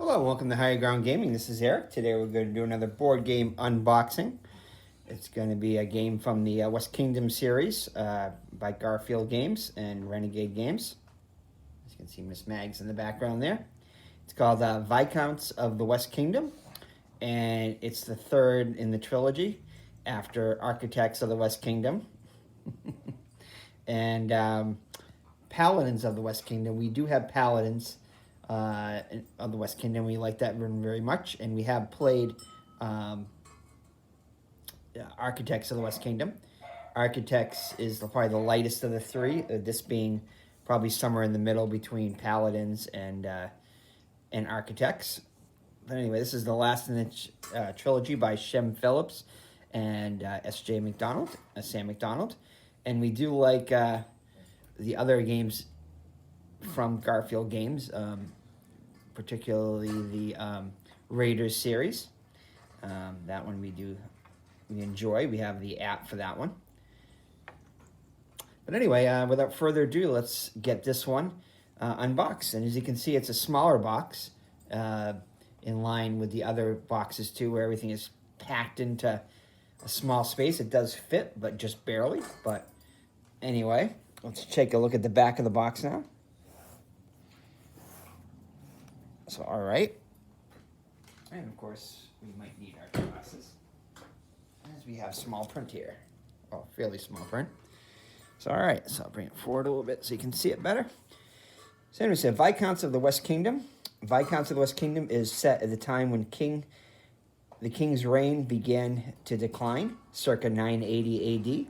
Hello, welcome to Higher Ground Gaming. This is Eric. Today we're going to do another board game unboxing. It's going to be a game from the West Kingdom series by Garfield Games and Renegade Games. As you can see, Miss Mags in the background there. It's called Viscounts of the West Kingdom, and it's the third in the trilogy after Architects of the West Kingdom and Paladins of the West Kingdom. We do have Paladins of the West Kingdom. We like that one very much, and we have played Architects of the West Kingdom. Architects is probably the lightest of the three, this being probably somewhere in the middle between Paladins and Architects. But anyway, this is the last in the trilogy by Shem and S.J. McDonald, Sam McDonald. And we do like the other games from Garfield Games, particularly the Raiders series. That one we enjoy. We have the app for that one. But anyway, without further ado, let's get this one unboxed. And as you can see, it's a smaller box in line with the other boxes too, where everything is packed into a small space. It does fit, but just barely. But anyway, let's take a look at the back of the box now. So, all right. And of course, we might need our glasses, as we have small print here. Well, fairly small print. So, all right. So I'll bring it forward a little bit so you can see it better. So anyway, said Viscounts of the West Kingdom. Viscounts of the West Kingdom is set at the time when the king's reign began to decline, circa 980 A.D.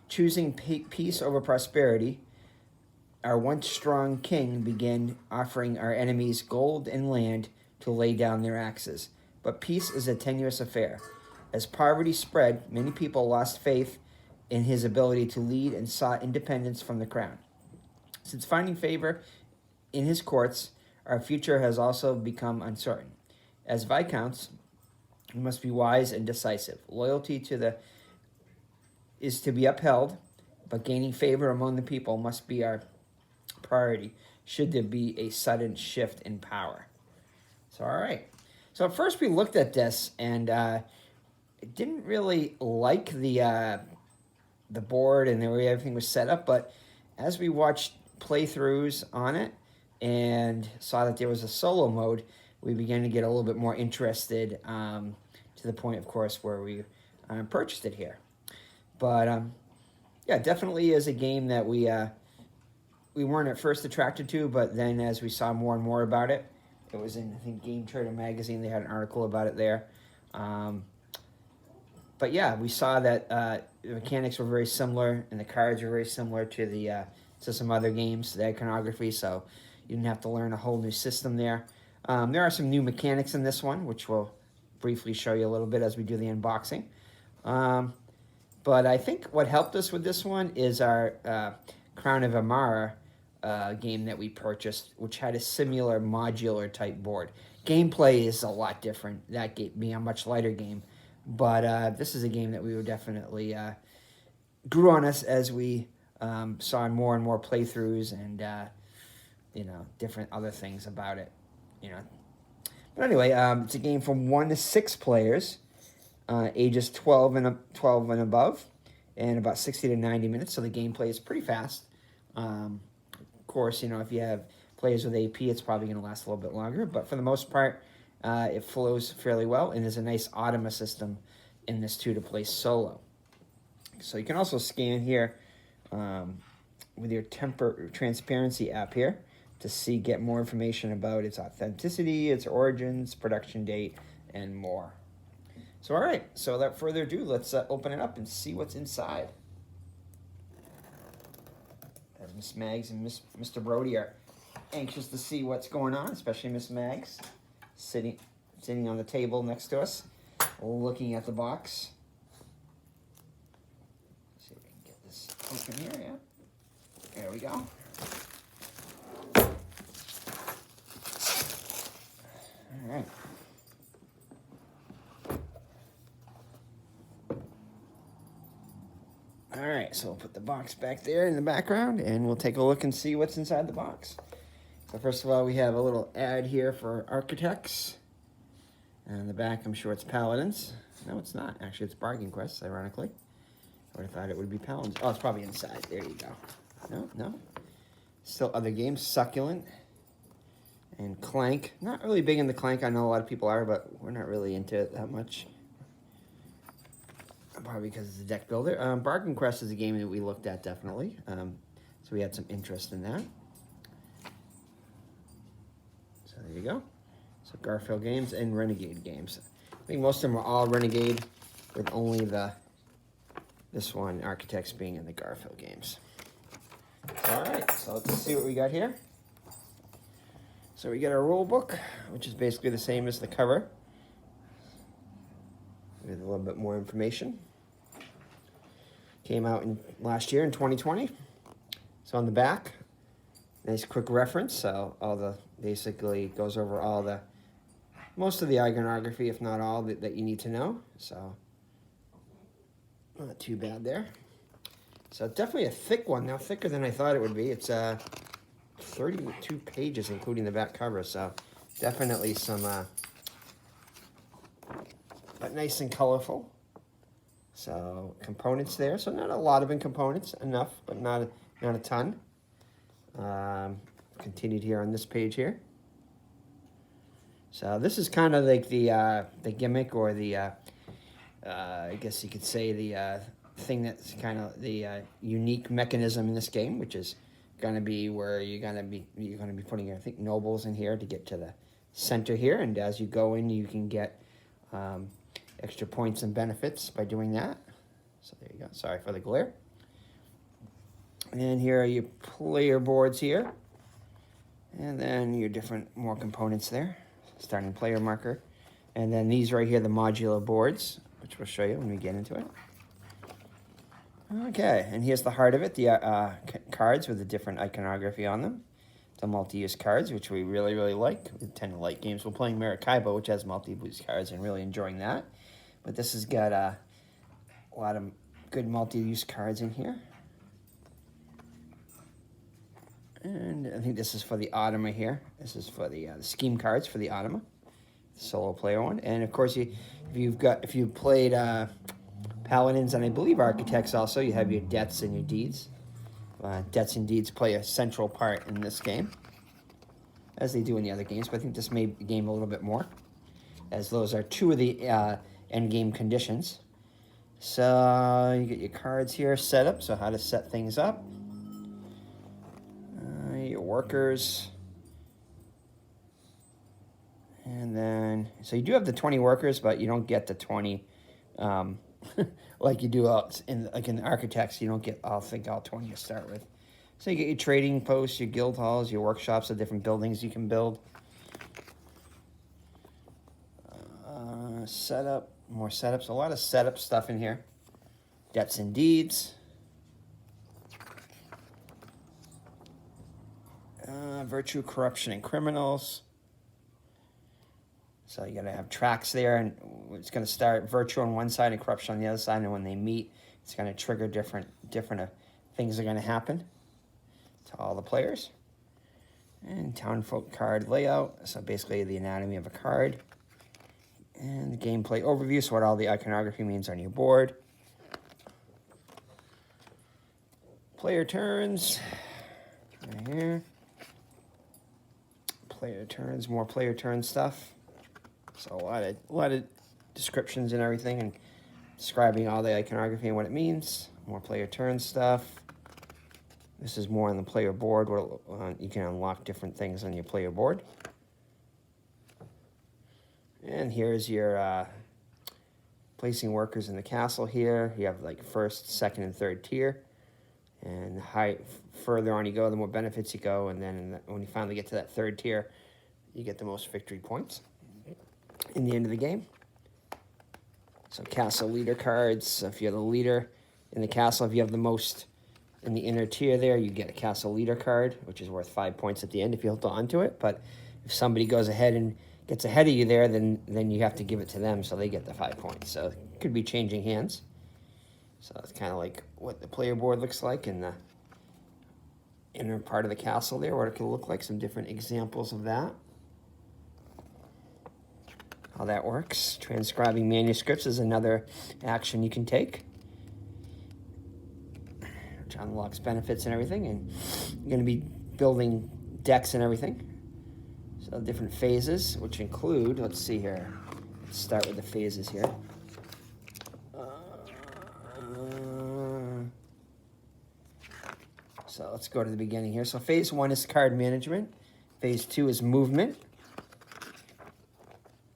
Choosing peace over prosperity, our once strong king began offering our enemies gold and land to lay down their axes. But peace is a tenuous affair. As poverty spread, many people lost faith in his ability to lead and sought independence from the crown. Since finding favor in his courts, our future has also become uncertain. As Viscounts, we must be wise and decisive. Loyalty is to be upheld, but gaining favor among the people must be our priority should there be a sudden shift in power. So, all right. So at first we looked at this and didn't really like the board and the way everything was set up, but as we watched playthroughs on it and saw that there was a solo mode, we began to get a little bit more interested, to the point, of course, where we purchased it here. But yeah, definitely is a game that we weren't at first attracted to, but then as we saw more and more about it, it was in, I think, Game Trader magazine. They had an article about it there. But yeah, we saw that the mechanics were very similar, and the cards were very similar to some other games, the iconography, so you didn't have to learn a whole new system there. There are some new mechanics in this one, which we'll briefly show you a little bit as we do the unboxing. But I think what helped us with this one is our Crown of Amara game that we purchased, which had a similar modular type board. Gameplay is a lot different, that game being a much lighter game, but this is a game that we were definitely grew on us as we saw more and more playthroughs and different other things about it. But anyway, it's a game from 1 to 6 players, ages 12 and above, and about 60 to 90 minutes. So the gameplay is pretty fast. Of course, if you have players with AP, it's probably going to last a little bit longer. But for the most part, it flows fairly well, and there's a nice automa system in this too to play solo. So you can also scan here with your transparency app here to get more information about its authenticity, its origins, production date, and more. So all right, so without further ado, let's open it up and see what's inside. As Miss Mags and Mr. Brody are anxious to see what's going on, especially Miss Mags, sitting on the table next to us, looking at the box. Let's see if we can get this open here, yeah. There we go. All right. All right, so we'll put the box back there in the background, and we'll take a look and see what's inside the box. So first of all, we have a little ad here for architects. And the back, I'm sure it's Paladins. No, it's not. Actually, it's Bargain Quest, ironically. I would have thought it would be Paladins. Oh, it's probably inside. There you go. No. Still other games. Succulent and Clank. Not really big into Clank. I know a lot of people are, but we're not really into it that much. Probably because it's a deck builder. Bargain Quest is a game that we looked at, definitely. So we had some interest in that. So there you go. So Garfield games and Renegade games. I think most of them are all Renegade, with only this one, Architects, being in the Garfield games. All right, so let's see what we got here. So we get our rule book, which is basically the same as the cover, with a little bit more information. Came out last year in 2020. So on the back, nice quick reference. So basically goes over most of the iconography, if not all, that you need to know. So not too bad there. So definitely a thick one, now thicker than I thought it would be. It's 32 pages, including the back cover. So definitely some, but nice and colorful. So components there. So not a lot of components, enough, but not a ton. Continued here on this page here. So this is kind of like the gimmick, or I guess you could say the thing that's kind of the unique mechanism in this game, which is going to be where you're going to be putting, I think, nobles in here to get to the center here, and as you go in, you can get extra points and benefits by doing that. So there you go. Sorry for the glare. And here are your player boards here, and then your more components there. Starting player marker, and then these right here, the modular boards, which we'll show you when we get into it. Okay, and here's the heart of it, the cards with the different iconography on them. The multi-use cards, which we really, really like. We tend to like games. We're playing Maracaibo, which has multi-use cards, and really enjoying that. But this has got a lot of good multi-use cards in here. And I think this is for the Automa here. This is for the scheme cards for the Automa, the solo player one. And of course, if you've played Paladins, and I believe Architects also, you have your debts and your deeds. Debts and deeds play a central part in this game, as they do in the other games. But I think this made the game a little bit more, as those are two of the end game conditions. So you get your cards here set up. So how to set things up. Your workers, and then so you do have the 20 workers, but you don't get the 20 like you do in the Architects. You don't get all 20 to start with. So you get your trading posts, your guild halls, your workshops, the different buildings you can build. Setup, more setups, a lot of setup stuff in here. Debts and deeds. Virtue, corruption, and criminals. So you got to have tracks there, and it's going to start virtue on one side and corruption on the other side, and when they meet, it's going to trigger different things are going to happen to all the players. And townfolk card layout, so basically the anatomy of a card. And the gameplay overview, so what all the iconography means on your board. Player turns, right here. Player turns, more player turn stuff. So a lot of descriptions and everything, and describing all the iconography and what it means. More player turn stuff. This is more on the player board, where you can unlock different things on your player board. And here's your placing workers in the castle here. You have like first, second, and third tier. And further on you go, the more benefits you go, and then when you finally get to that third tier, you get the most victory points in the end of the game. So castle leader cards. So if you're the leader in the castle, if you have the most in the inner tier there, you get a castle leader card, which is worth 5 points at the end if you hold on to it. But if somebody goes ahead and gets ahead of you there, then you have to give it to them, so they get the 5 points. So it could be changing hands. So it's kind of like what the player board looks like, and inner part of the castle there, what it could look like, some different examples of that. How that works. Transcribing manuscripts is another action you can take, which unlocks benefits and everything, and you're going to be building decks and everything. So different phases, which include, let's see here, let's start with the phases here. So let's go to the beginning here. So phase 1 is card management. Phase 2 is movement.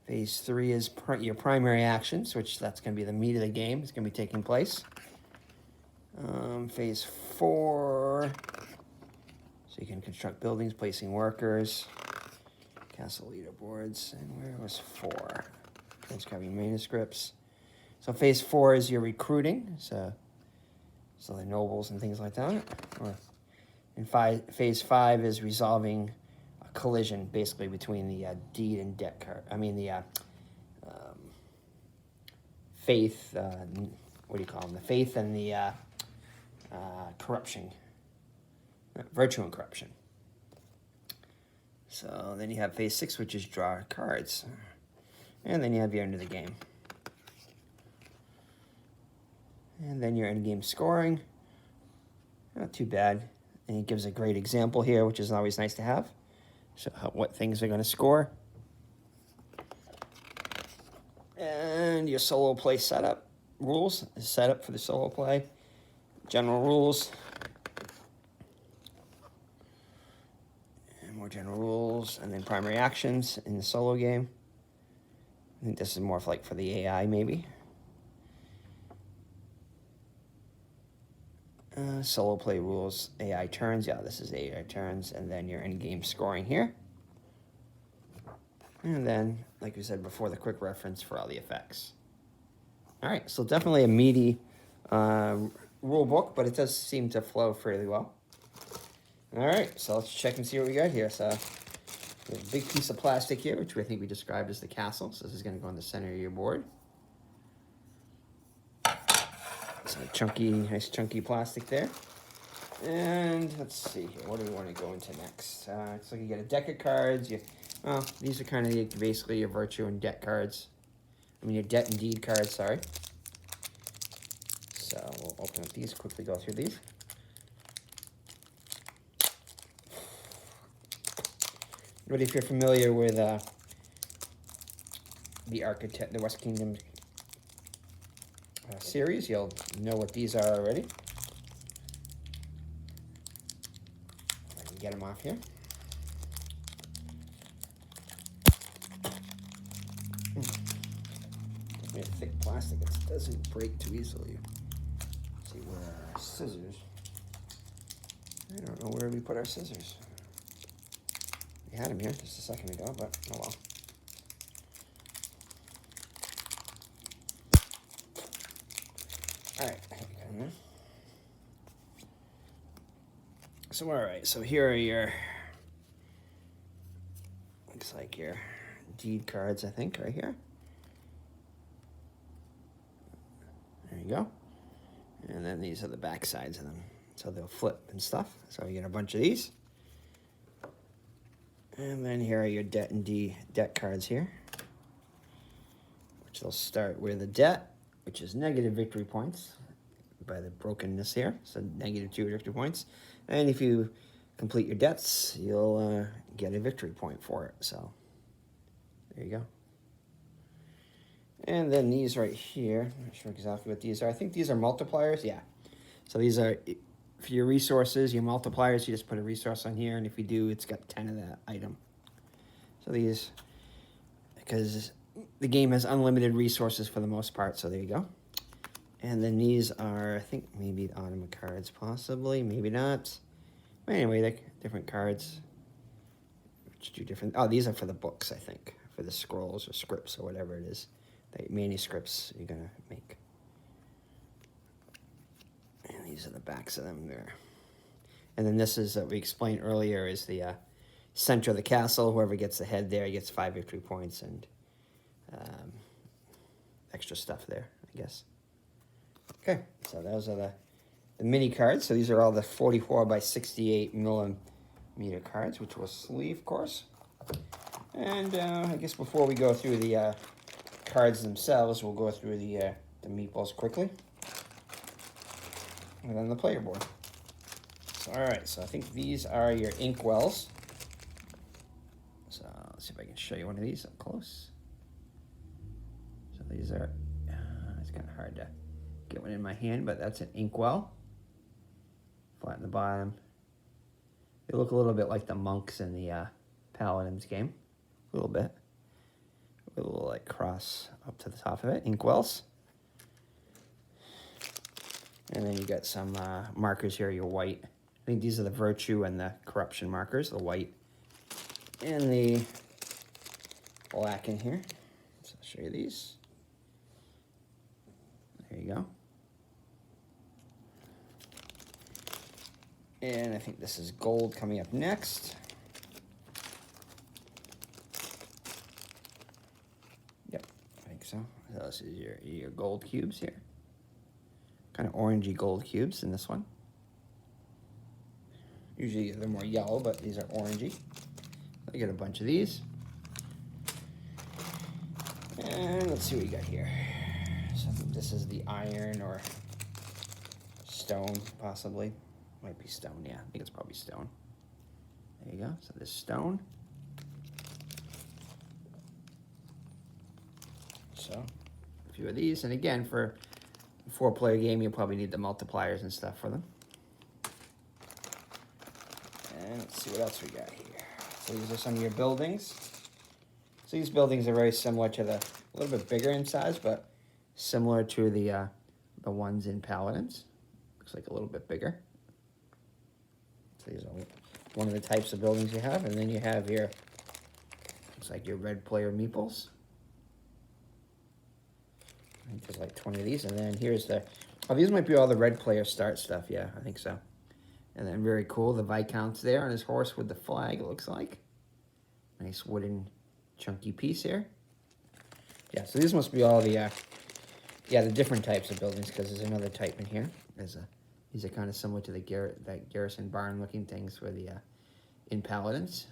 Phase 3 is your primary actions, which that's going to be the meat of the game. It's going to be taking place. Phase 4, so you can construct buildings, placing workers, castle leaderboards, and where was 4? Transcribing manuscripts. So phase 4 is your recruiting, so the nobles and things like that. And phase 5 is resolving a collision, basically between the deed and debt card. I mean the faith. What do you call them? The faith and the corruption, virtue and corruption. So then you have phase 6, which is draw cards, and then you have your end of the game. And then your end game scoring, not too bad. And it gives a great example here, which is always nice to have. So what things are going to score. And your solo play setup rules, setup for the solo play, general rules, and more general rules, and then primary actions in the solo game. I think this is more like for the AI maybe. Solo play rules, AI turns. Yeah, this is AI turns. And then your end-game scoring here. And then, like we said before, the quick reference for all the effects. All right, so definitely a meaty rule book, but it does seem to flow fairly well. All right, so let's check and see what we got here. So we have a big piece of plastic here, which I think we described as the castle. So this is going to go in the center of your board. So chunky, nice chunky plastic there. And let's see here. What do we want to go into next? So you get a deck of cards. These are kind of basically your virtue and debt cards. I mean your debt and deed cards, sorry. So we'll open up these, quickly go through these. But if you're familiar with the West Kingdom series, you'll know what these are already. I can get them off here. Definitely a thick plastic. It doesn't break too easily. Let's see, where are our scissors? I don't know where we put our scissors. We had them here just a second ago, but oh well. All right, so all right, so here are your, looks like your deed cards, I think, right here. There you go. And then these are the back sides of them, so they'll flip and stuff. So you get a bunch of these. And then here are your debt and debt cards here, which they'll start with the debt, which is negative victory points by the brokenness here, so -2 victory points. And if you complete your debts, you'll get a victory point for it. So there you go. And then these right here, I'm not sure exactly what these are. I think these are multipliers, yeah. So these are, for your resources, your multipliers, you just put a resource on here, and if you do, it's got 10 of that item. So these, because the game has unlimited resources for the most part, so there you go. And then these are, I think, maybe automa cards, possibly, maybe not. But anyway, they're different cards, which do different, oh, these are for the books, I think, for the scrolls or scripts or whatever it is, the manuscripts you're gonna make. And these are the backs of them there. And then this is, we explained earlier, is the center of the castle. Whoever gets the head there gets 5 victory points and extra stuff there, I guess. Okay, so those are the mini cards. So these are all the 44 by 68 millimeter cards, which will sleeve, of course. And I guess before we go through the cards themselves, we'll go through the meatballs quickly. And then the player board. So, all right, so I think these are your inkwells. So let's see if I can show you one of these up close. So these are, it's kind of hard to get one in my hand, but that's an inkwell. Flat in the bottom. They look a little bit like the monks in the Paladins game. A little bit. A little like cross up to the top of it. Inkwells. And then you got some markers here, your white. I think these are the virtue and the corruption markers, the white and the black in here. So I'll show you these. There you go. And I think this is gold coming up next. Yep, I think so. So this is your gold cubes here. Kind of orangey gold cubes in this one. Usually they're more yellow, but these are orangey. I get a bunch of these. And let's see what we got here. So I think this is the iron or stone, possibly. Might be stone, yeah. I think it's probably stone. There you go. So this stone. So a few of these. And again, for a 4-player game, you'll probably need the multipliers and stuff for them. And let's see what else we got here. So these are some of your buildings. So these buildings are very similar to a little bit bigger in size, but similar to the ones in Paladins. Looks like a little bit bigger. So these are one of the types of buildings you have. And then you have your, looks like your red player meeples. I think there's like 20 of these. And then here's these might be all the red player start stuff. Yeah, I think so. And then very cool, the Viscounts there on his horse with the flag, it looks like. Nice wooden chunky piece here. Yeah, so these must be all the different types of buildings, because there's another type in here. These are kind of similar to that garrison barn looking things for the in Paladins.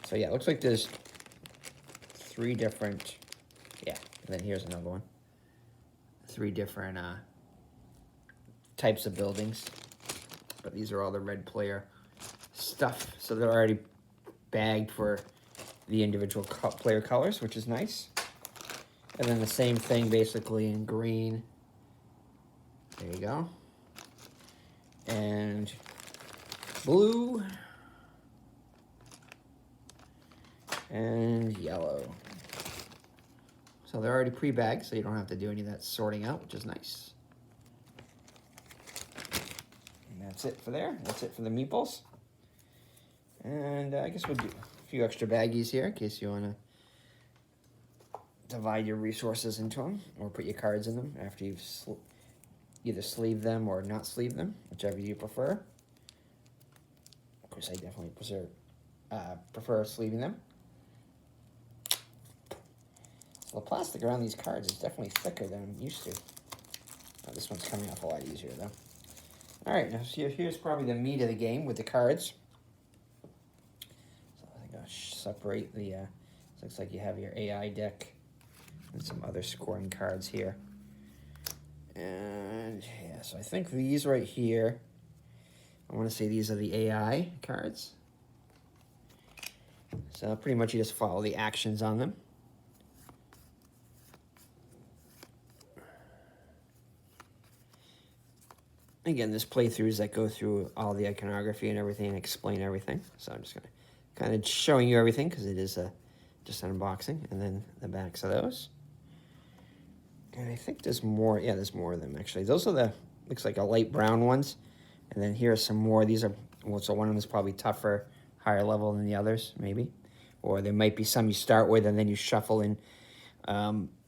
So yeah, it looks like there's 3 different, and then here's another one. 3 different types of buildings. But these are all the red player stuff. So they're already bagged for the individual player colors, which is nice. And then the same thing basically in green. There you go. And blue. And yellow. So they're already pre-bagged, so you don't have to do any of that sorting out, which is nice. That's it for there. That's it for the meeples. And I guess we'll do a few extra baggies here in case you want to divide your resources into them or put your cards in them after you've either sleeve them or not sleeve them, whichever you prefer. Of course, I definitely prefer sleeving them. So the plastic around these cards is definitely thicker than I'm used to. Oh, this one's coming off a lot easier, though. All right, now here's probably the meat of the game with the cards. So I think I'll separate the, looks like you have your AI deck and some other scoring cards here. And yeah, so I think these right here, I want to say these are the AI cards. So pretty much you just follow the actions on them. Again, this playthroughs that go through all the iconography and everything and explain everything. So I'm just going to kind of showing you everything because it is just an unboxing. And then the backs of those. And I think there's more. Yeah, there's more of them, actually. Those are looks like a light brown ones. And then here are some more. These are, well, so one of them is probably tougher, higher level than the others, maybe. Or there might be some you start with and then you shuffle in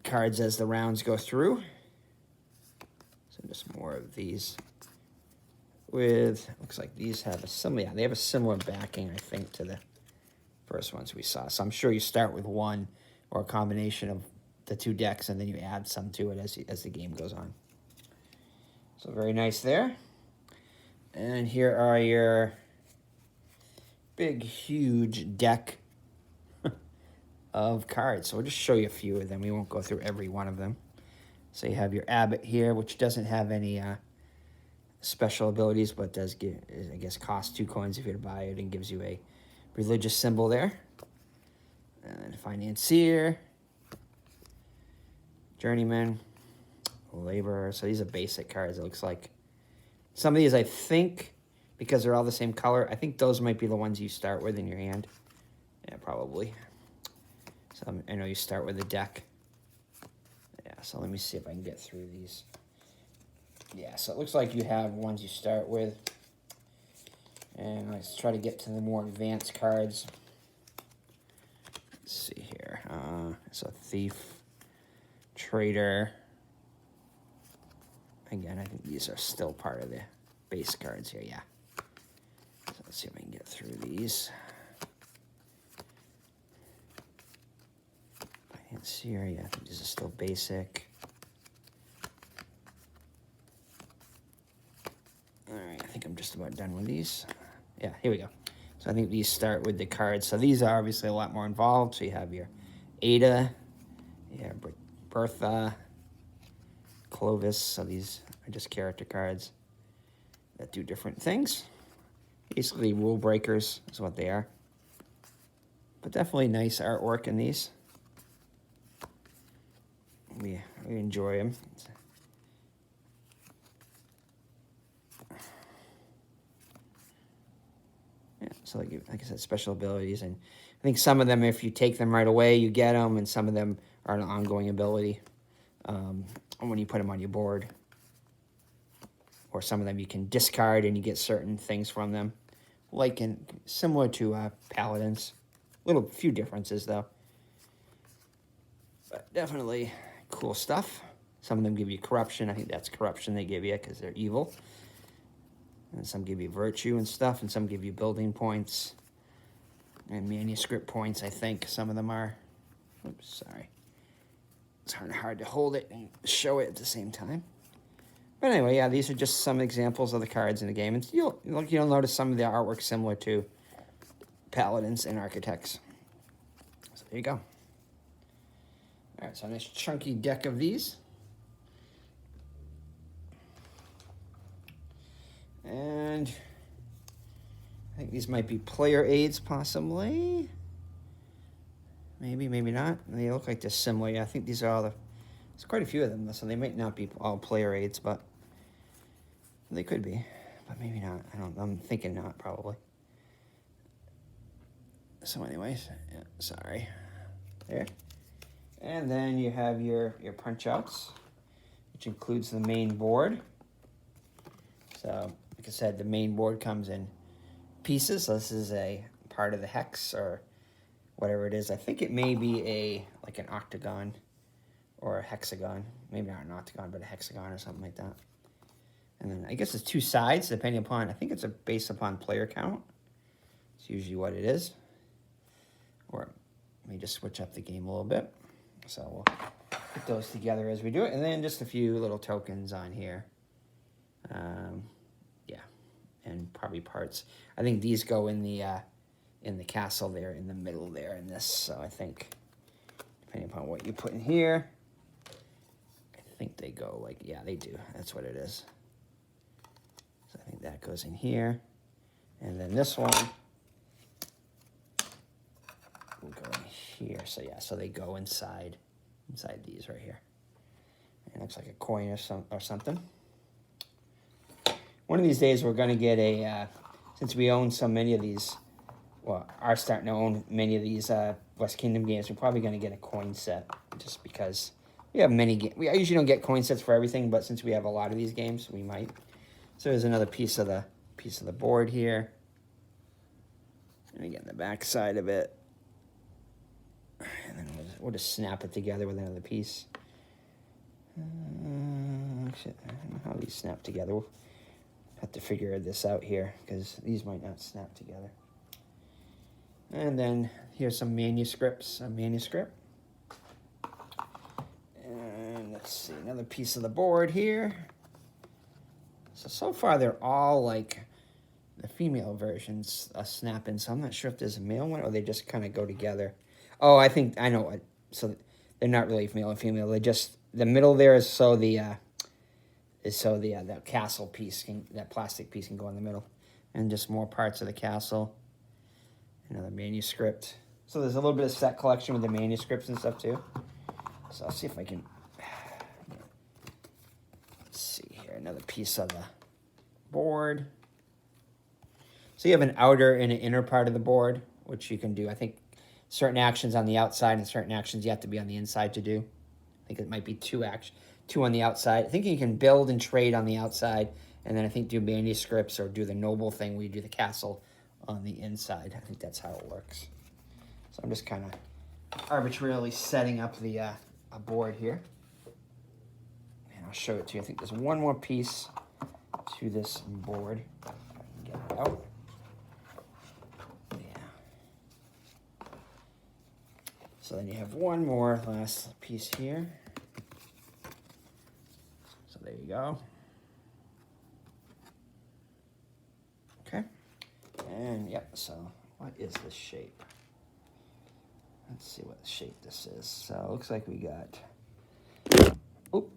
cards as the rounds go through. So just more of these. Looks like these have a similar, they have a similar backing, I think, to the first ones we saw. So I'm sure you start with one or a combination of the 2 decks, and then you add some to it as the game goes on. So So very nice there. And here are your big, huge deck of cards. So we'll just show you a few of them. We won't go through every one of them. So you have your Abbott here, which doesn't have any special abilities, but does give, I guess, cost 2 coins if you were to buy it, and gives you a religious symbol there. And Financier, Journeyman, Laborer. So these are basic cards, it looks like. Some of these, I think, because they're all the same color, I think those might be the ones you start with in your hand. Yeah, probably. So I know you start with a deck. Yeah, so let me see if I can get through these. Yeah, so it looks like you have ones you start with. And let's try to get to the more advanced cards. Let's see here. So Thief, Trader. Again, I think these are still part of the base cards here, yeah. So let's see if I can get through these. Financier, yeah, I think these are still basic. Alright, I think I'm just about done with these. Yeah, here we go. So I think these start with the cards. So these are obviously a lot more involved. So you have your Ada, yeah, Bertha, Clovis. So these are just character cards that do different things. Basically rule breakers is what they are. But definitely nice artwork in these. We enjoy them. Yeah, so like I said, special abilities, and I think some of them, if you take them right away, you get them, and some of them are an ongoing ability when you put them on your board. Or some of them you can discard and you get certain things from them, like similar to Paladins. Few differences though, but definitely cool stuff. Some of them give you corruption. I think that's corruption they give you because they're evil. And some give you virtue and stuff, and some give you building points and manuscript points, I think. Some of them are. Oops, sorry. It's hard to hold it and show it at the same time. But anyway, yeah, these are just some examples of the cards in the game. And you'll notice some of the artwork similar to Paladins and Architects. So there you go. All right, so a nice chunky deck of these. And I think these might be player aids, possibly. Maybe, maybe not. They look like they're similar. Yeah, I think these are all the... There's quite a few of them, so they might not be all player aids, but they could be. But maybe not. I'm thinking not, probably. So anyways, yeah, sorry. There. And then you have your punch-outs, which includes the main board. So, like I said, the main board comes in pieces. So this is a part of the hex or whatever it is. I think it may be like an octagon or a hexagon. Maybe not an octagon, but a hexagon or something like that. And then I guess it's 2 sides, depending upon, I think it's based upon player count. It's usually what it is. Or let me just switch up the game a little bit. So we'll put those together as we do it. And then just a few little tokens on here. Yeah, and probably parts. I think these go in the castle there, in the middle there in this. So I think, depending upon what you put in here, I think they go like, yeah, they do. That's what it is. So I think that goes in here. And then this one will go in here. So yeah, so they go inside these right here. It looks like a coin or something. One of these days we're going to get a, since we own so many of these, well, are starting to own many of these West Kingdom games, we're probably going to get a coin set, just because we have many games. I usually don't get coin sets for everything, but since we have a lot of these games, we might. So there's another piece of the board here. And again, the back side of it. And then we'll just snap it together with another piece. Actually, I don't know how these snap together. We'll have to figure this out here, because these might not snap together. And then here's some manuscripts. A manuscript. And let's see, another piece of the board here. So far they're all like the female versions snap in. So I'm not sure if there's a male one or they just kind of go together. Oh, I think I know what. So they're not really male and female. They just the middle there is so the that castle piece that plastic piece can go in the middle, and just more parts of the castle. Another manuscript. So there's a little bit of set collection with the manuscripts and stuff too. So I'll see if I can. Let's see here, another piece of the board. So you have an outer and an inner part of the board, which you can do. I think certain actions on the outside and certain actions you have to be on the inside to do. I think it might be two on the outside. I think you can build and trade on the outside, and then I think do manuscripts or do the noble thing where you do the castle on the inside. I think that's how it works. So I'm just kind of arbitrarily setting up the a board here. And I'll show it to you. I think there's one more piece to this board. If I can get it out. Yeah. So then you have one more last piece here. So there you go. Okay. And yep, so what is this shape? Let's see what shape this is. So it looks like we got, oop,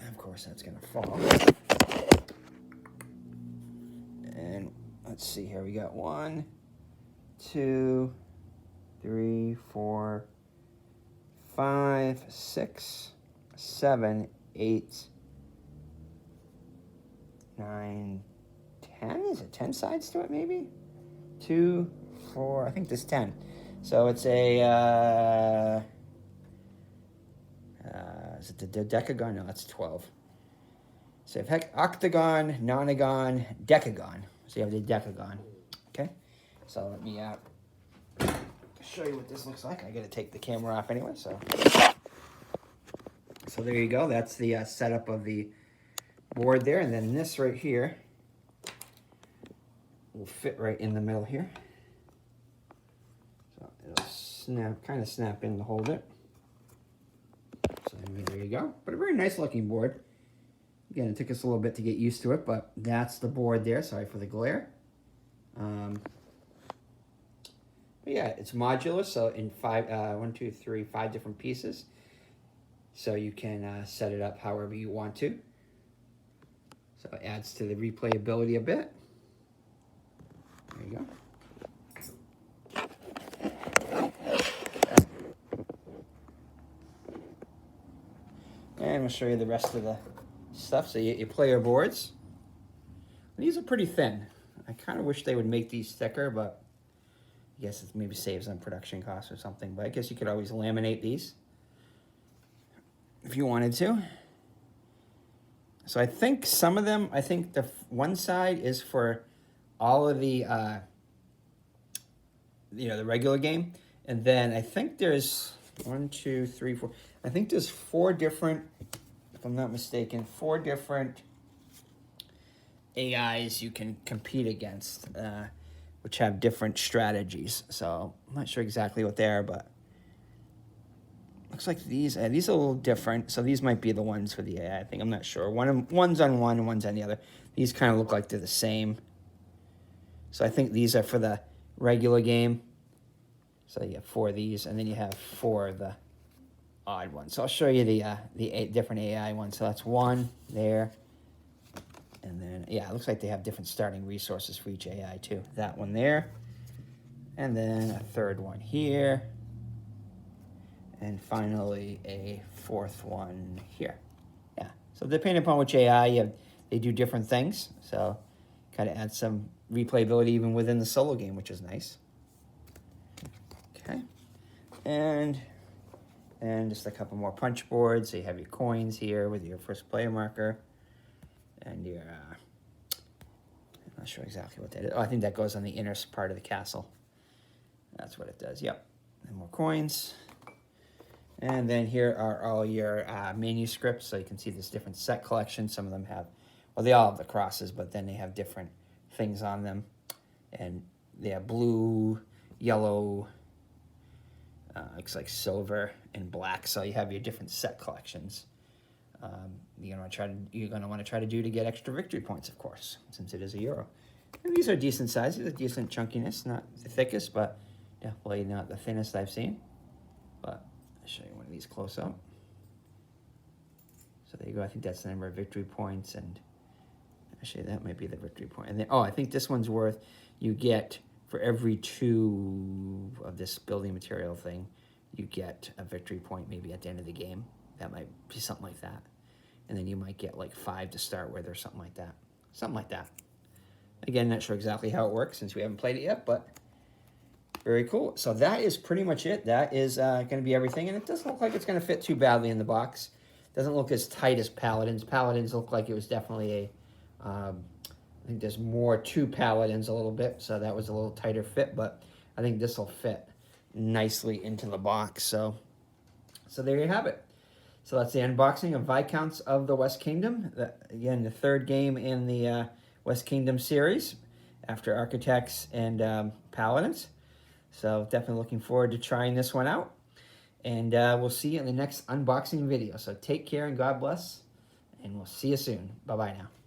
of course that's gonna fall. And let's see here, we got 1, 2, 3, 4, 5, 6, 7, 8, 9, 10? Is it 10 sides to it maybe? 2, 4, I think there's 10. So it's a, is it the decagon? No, that's 12. So you have octagon, nonagon, decagon. So you have the decagon, okay? So let me show you what this looks like. I gotta take the camera off anyway, so. So there you go, that's the setup of the board there. And then this right here will fit right in the middle here. So it'll kind of snap in to hold it. So there you go. But a very nice looking board. Again, it took us a little bit to get used to it, but that's the board there. Sorry for the glare. But yeah, it's modular, so in 5 different pieces. So you can set it up however you want to. So it adds to the replayability a bit. There you go. And we'll show you the rest of the stuff. So you play your boards. These are pretty thin. I kind of wish they would make these thicker, but I guess it maybe saves on production costs or something. But I guess you could always laminate these if you wanted to. So I think some of them, I think the one side is for all of the, the regular game. And then I think there's 1, 2, 3, 4. I think there's 4 different, if I'm not mistaken, 4 different AIs you can compete against, which have different strategies. So I'm not sure exactly what they are, but looks like these are a little different. So these might be the ones for the AI thing. I'm not sure. One's on one and one's on the other. These kind of look like they're the same. So I think these are for the regular game. So you have 4 of these, and then you have 4 of the odd ones. So I'll show you the 8 different AI ones. So that's 1 there. And then, yeah, it looks like they have different starting resources for each AI too. That one there. And then a 3rd one here. And finally a 4th one here. Yeah, so depending upon which AI, they do different things. So kind of add some replayability even within the solo game, which is nice. Okay, and just a couple more punch boards. So you have your coins here with your first player marker. And your, I'm not sure exactly what that is. Oh, I think that goes on the inner part of the castle. That's what it does, yep. And more coins. And then here are all your manuscripts. So you can see this different set collection. Some of them have, well, they all have the crosses, but then they have different things on them. And they have blue, yellow, looks like silver, and black. So you have your different set collections You're going to want to try to do to get extra victory points, of course, since it is a Euro. And these are decent sizes, a decent chunkiness, not the thickest, but definitely not the thinnest I've seen. But I'll show you one of these close up. So there you go. I think that's the number of victory points, and actually that might be the victory point. And then, I think this one's worth, you get, for every 2 of this building material thing, you get a victory point maybe at the end of the game. That might be something like that. And then you might get like 5 to start with or something like that. Something like that. Again, not sure exactly how it works since we haven't played it yet, but very cool. So that is pretty much it. That is going to be everything. And it doesn't look like it's going to fit too badly in the box. Doesn't look as tight as Paladins. Paladins look like it was definitely I think there's more to Paladins a little bit, so that was a little tighter fit, but I think this will fit nicely into the box. So there you have it. So that's the unboxing of Viscounts of the West Kingdom. Again, the 3rd game in the West Kingdom series after Architects and Paladins. So definitely looking forward to trying this one out. And we'll see you in the next unboxing video. So take care and God bless. And we'll see you soon. Bye-bye now.